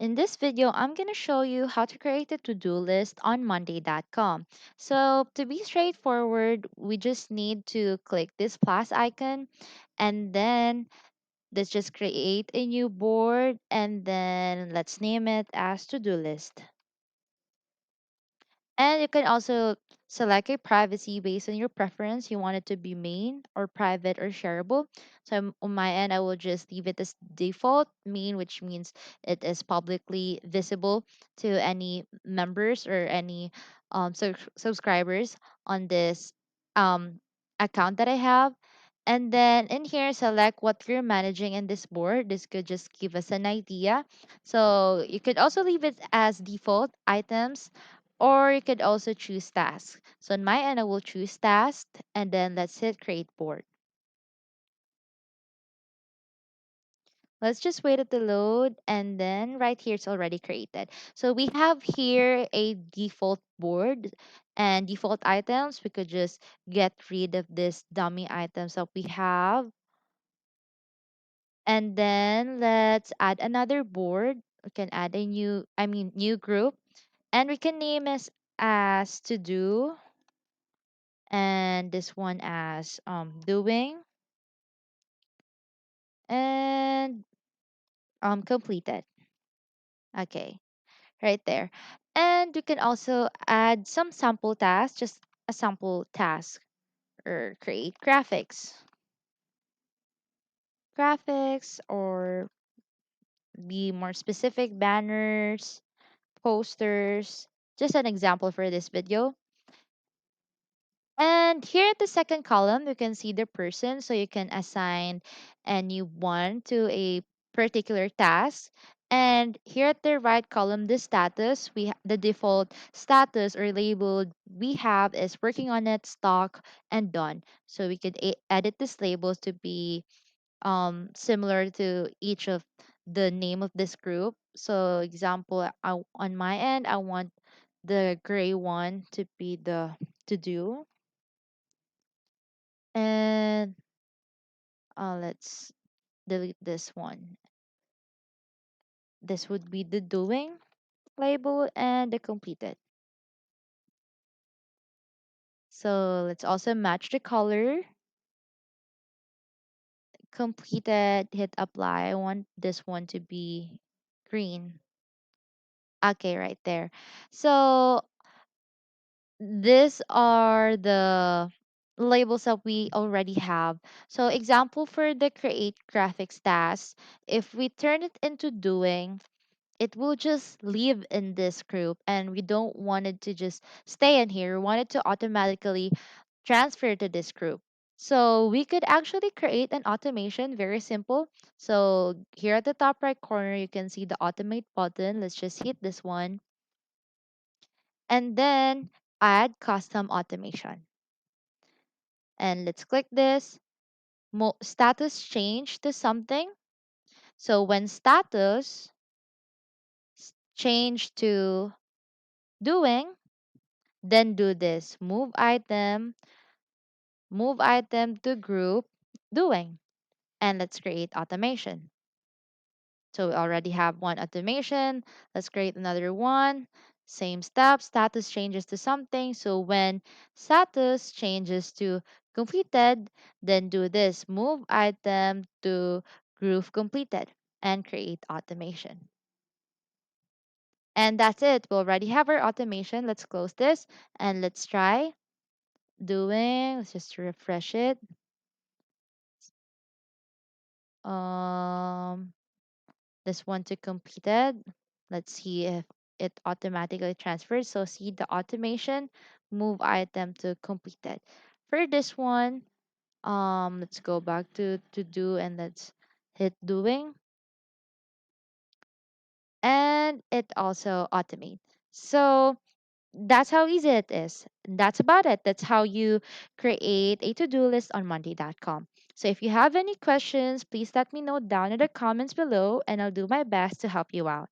In this video, I'm going to show you how to create a to-do list on monday.com. So to be straightforward, we just need to click this plus icon and then let's just create a new board and then let's name it as to-do list. And you can also select a privacy based on your preference. You want it to be main or private or shareable. So on my end, I will just leave it as default main, which means it is publicly visible to any members or any subscribers on this um, account that I have. And then in here, select what you're managing in this board. This could just give us an idea. So you could also leave it as default items or you could also choose task. So on my end, I will choose task and then let's hit create board. Let's just wait it to load and then right here it's already created. So we have here a default board and default items. We could just get rid of this dummy items that we have. And then let's add another board. We can add a new group and we can name it as to do and this one as doing and completed. Okay, right there. And you can also add some sample tasks, just a sample task or create graphics or be more specific banners, posters, just an example for this video. And here at the second column, you can see the person. So you can assign anyone to a particular task. And here at the right column, the status, the default status or label we have is working on it, stock, and done. So we could edit these labels to be similar to each of the name of this group. So example, on my end, I want the gray one to be the to do and let's delete this one. This would be the doing label and the completed. So let's also match the color. Completed, hit apply. I want this one to be green. Okay, right there. So these are the labels that we already have. So example for the create graphics task, if we turn it into doing, it will just live in this group and we don't want it to just stay in here. We want it to automatically transfer to this group. So we could actually create an automation, very simple. So here at the top right corner, you can see the automate button. Let's just hit this one and then add custom automation. And let's click this. Status change to something. So when status change to doing, then do this. Move item to group, doing. And let's create automation. So we already have one automation. Let's create another one. Same step, status changes to something. So when status changes to completed, then do this. Move item to group completed and create automation. And that's it. We already have our automation. Let's close this and let's try doing. Let's just refresh it. Um, this one to completed. Let's see if it automatically transfers. So see the automation, move item to completed. For this one, let's go back to do and let's hit doing. And it also automate. So that's how easy it is. That's about it. That's how you create a to-do list on monday.com. So if you have any questions, please let me know down in the comments below and I'll do my best to help you out.